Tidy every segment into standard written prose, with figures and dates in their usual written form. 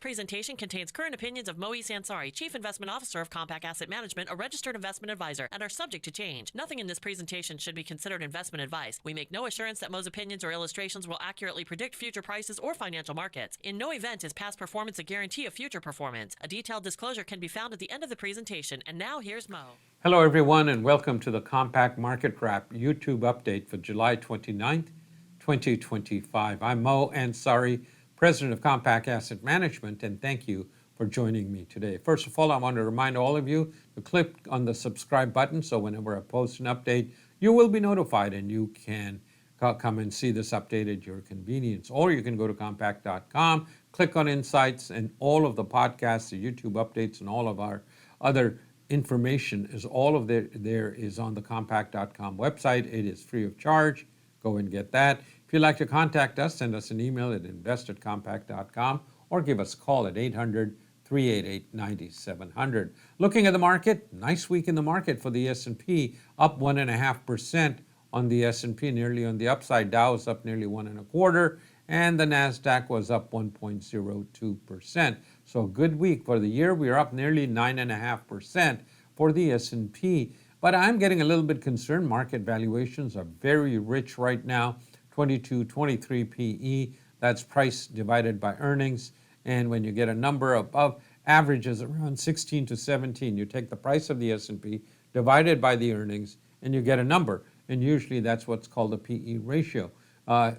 presentation contains current opinions of Moe Sansari, Chief Investment Officer of Compact Asset Management, a registered investment advisor, and are subject to change. Nothing in this presentation should be considered investment advice. We make no assurance that Moe's opinions or illustrations will accurately predict future prices or financial markets. In no event is past performance a guarantee of future performance. A detailed disclosure can be found at the end of the presentation. And now here's Mo. Hello everyone and welcome to the Compact Market Wrap YouTube update for July 29th, 2025. I'm Mo Ansari, President of Compact Asset Management, and thank you for joining me today. First of all, I want to remind all of you to click on the subscribe button so whenever I post an update, you will be notified and you can come and see this update at your convenience. Or you can go to compact.com, click on Insights, and all of the podcasts, the YouTube updates, and all of our other information is all of there is on the compact.com website. It is free of charge. Go and get that. If you'd like to contact us, send us an email at invest@compact.com or give us a call at 800-388-9700. Looking at the market, nice week in the market for the S&P, up 1.5% on the S&P, nearly on the upside. Dow was up nearly 1.25%, and the Nasdaq was up 1.02%. So a good week for the year. We are up nearly 9.5% for the S&P. But I'm getting a little bit concerned. Market valuations are very rich right now. 22, 23 PE. That's price divided by earnings. And when you get a number above averages around 16 to 17, you take the price of the S&P divided by the earnings, and you get a number. And usually that's what's called a PE ratio.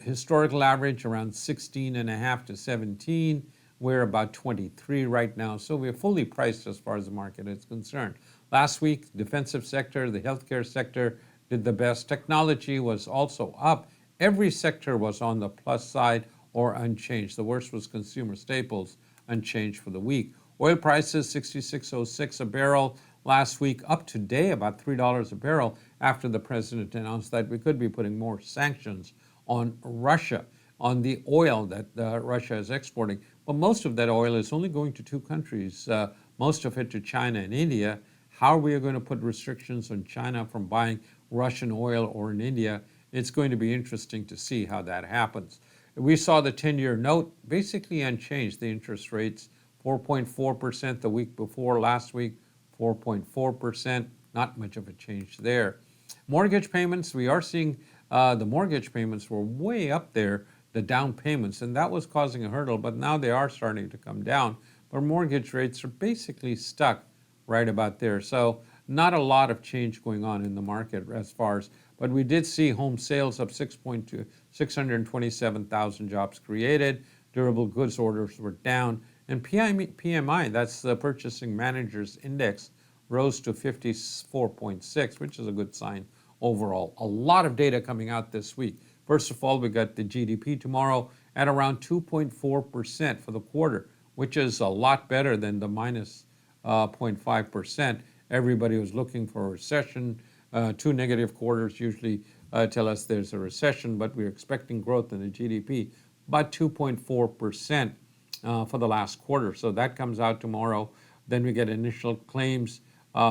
Historical average around 16.5 to 17. We're about 23 right now, so we're fully priced as far as the market is concerned. Last week, defensive sector, the healthcare sector did the best. Technology was also up. Every sector was on the plus side or unchanged. The worst was consumer staples, unchanged for the week. Oil prices, 66.06 a barrel last week, up today about $3 a barrel after the president announced that we could be putting more sanctions on Russia, on the oil that Russia is exporting. But most of that oil is only going to two countries, most of it to China and India. How we are going to put restrictions on China from buying Russian oil or in India, it's going to be interesting to see how that happens. We saw the 10-year note basically unchanged. The interest rates, 4.4% the week before, last week, 4.4%. Not much of a change there. Mortgage payments, we are seeing the mortgage payments were way up there, the down payments, and that was causing a hurdle, but now they are starting to come down. But mortgage rates are basically stuck right about there. So not a lot of change going on in the market as far as, but we did see home sales up 6.2, 627,000 jobs created. Durable goods orders were down. And PMI, that's the Purchasing Managers Index, rose to 54.6, which is a good sign overall. A lot of data coming out this week. First of all, we got the GDP tomorrow at around 2.4% for the quarter, which is a lot better than the minus 0.5%. Everybody was looking for a recession. Two negative quarters usually tell us there's a recession, but we're expecting growth in the GDP, about 2.4% for the last quarter. So that comes out tomorrow. Then we get initial claims.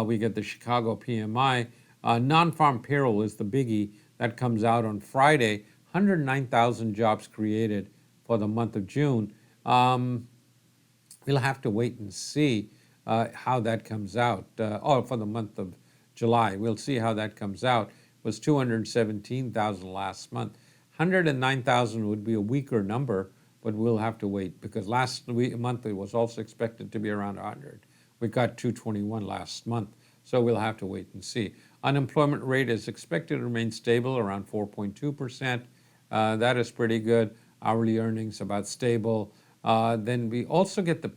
We get the Chicago PMI. Non-farm payroll is the biggie. That comes out on Friday. 109,000 jobs created for the month of June. We'll have to wait and see how that comes out. For the month of July. We'll see how that comes out. It was 217,000 last month. 109,000 would be a weaker number, but we'll have to wait because last month it was also expected to be around 100. We got 221 last month, so we'll have to wait and see. Unemployment rate is expected to remain stable around 4.2%. That is pretty good. Hourly earnings about stable. Then we also get the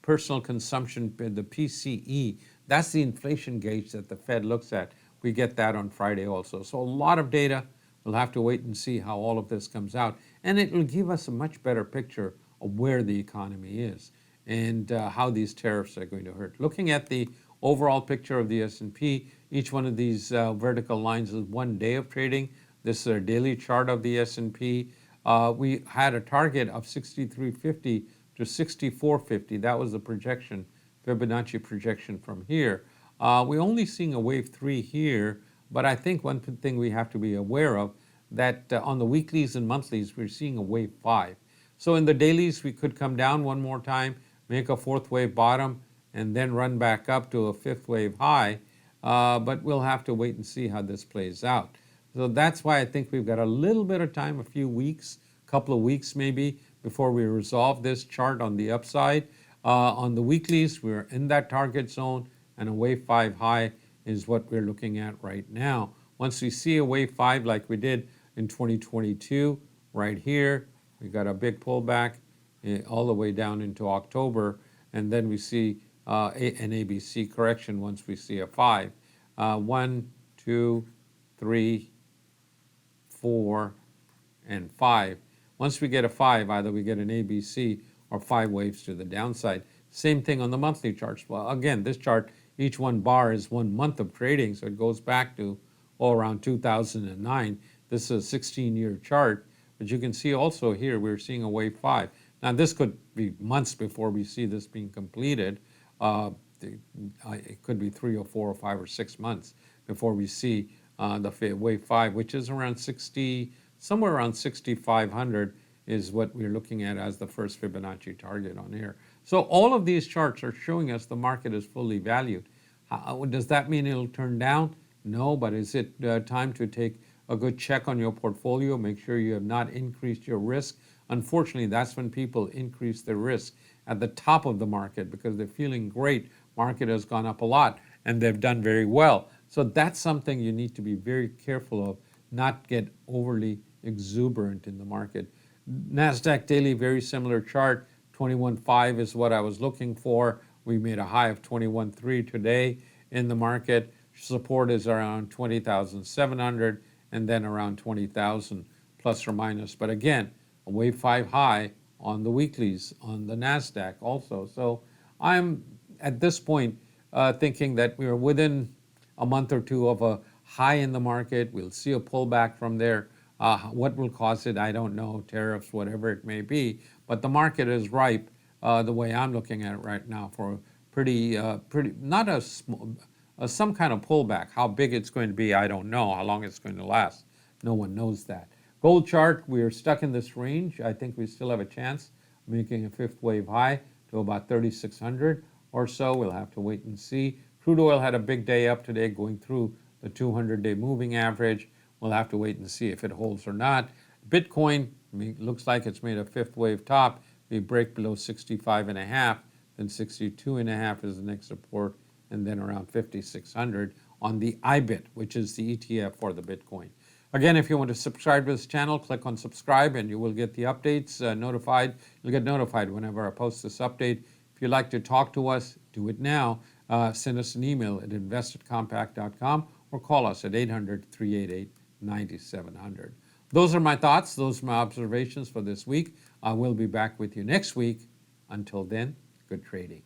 personal consumption, the PCE. That's the inflation gauge that the Fed looks at. We get that on Friday also. So a lot of data. We'll have to wait and see how all of this comes out. And it will give us a much better picture of where the economy is and how these tariffs are going to hurt. Looking at the overall picture of the S&P, each one of these vertical lines is 1 day of trading. This is our daily chart of the S&P. We had a target of 63.50 to 64.50. That was the projection, Fibonacci projection from here. We're only seeing a wave 3 here, but I think one thing we have to be aware of that on the weeklies and monthlies, we're seeing a wave 5. So in the dailies, we could come down one more time, make a fourth wave bottom, and then run back up to a fifth wave high. But we'll have to wait and see how this plays out. So that's why I think we've got a little bit of time, a few weeks, a couple of weeks maybe, before we resolve this chart on the upside. On the weeklies, we're in that target zone, and a wave 5 high is what we're looking at right now. Once we see a wave 5 like we did in 2022, right here, we got a big pullback all the way down into October, and then we see an ABC correction once we see a 5. 1, 2, 3, 4, and 5. Once we get a 5, either we get an ABC or 5 waves to the downside. Same thing on the monthly charts. Well, again, this chart, each one bar is 1 month of trading, so it goes back to around 2009. This is a 16-year chart, but you can see also here we're seeing a wave 5. Now this could be months before we see this being completed. It could be 3 or 4 or 5 or 6 months before we see the wave 5, which is around 60, somewhere around 6,500 is what we're looking at as the first Fibonacci target on here. So all of these charts are showing us the market is fully valued. Does that mean it'll turn down? No, but is it time to take a good check on your portfolio, make sure you have not increased your risk? Unfortunately, that's when people increase their risk at the top of the market because they're feeling great. Market has gone up a lot and they've done very well. So that's something you need to be very careful of, not get overly exuberant in the market. Nasdaq daily, very similar chart. 21.5 is what I was looking for. We made a high of 21.3 today in the market. Support is around 20,700 and then around 20,000 plus or minus. But again, a wave 5 high on the weeklies on the Nasdaq also. So I'm at this point thinking that we're within a month or two of a high in the market. We'll see a pullback from there. What will cause it, I don't know, tariffs, whatever it may be. But the market is ripe, the way I'm looking at it right now, for pretty, not a small, some kind of pullback. How big it's going to be, I don't know. How long it's going to last, no one knows that. Gold chart, we're stuck in this range. I think we still have a chance of making a fifth wave high to about 3,600 or so. We'll have to wait and see. Crude oil had a big day up today, going through the 200-day moving average. We'll have to wait and see if it holds or not. Bitcoin looks like it's made a fifth wave top. We break below 65.5, then 62.5 is the next support, and then around 5,600 on the IBIT, which is the ETF for the Bitcoin. Again, if you want to subscribe to this channel, click on subscribe and you will get the updates notified. You'll get notified whenever I post this update. If you'd like to talk to us, do it now. Send us an email at invest@compact.com or call us at 800-388-9700. Those are my thoughts. Those are my observations for this week. I will be back with you next week. Until then, good trading.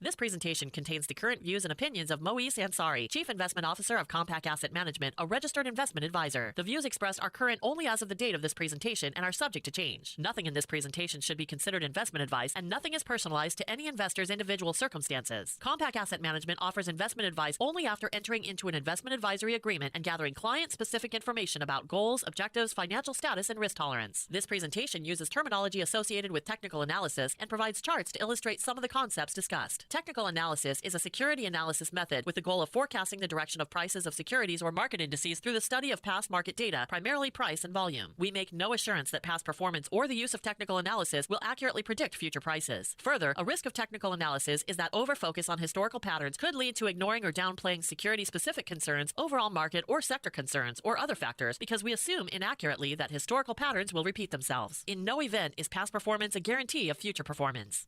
This presentation contains the current views and opinions of Moise Ansari, Chief Investment Officer of Compact Asset Management, a registered investment advisor. The views expressed are current only as of the date of this presentation and are subject to change. Nothing in this presentation should be considered investment advice, and nothing is personalized to any investor's individual circumstances. Compact Asset Management offers investment advice only after entering into an investment advisory agreement and gathering client-specific information about goals, objectives, financial status, and risk tolerance. This presentation uses terminology associated with technical analysis and provides charts to illustrate some of the concepts discussed. Technical analysis is a security analysis method with the goal of forecasting the direction of prices of securities or market indices through the study of past market data, primarily price and volume. We make no assurance that past performance or the use of technical analysis will accurately predict future prices. Further, a risk of technical analysis is that over-focus on historical patterns could lead to ignoring or downplaying security-specific concerns, overall market or sector concerns, or other factors because we assume inaccurately that historical patterns will repeat themselves. In no event is past performance a guarantee of future performance.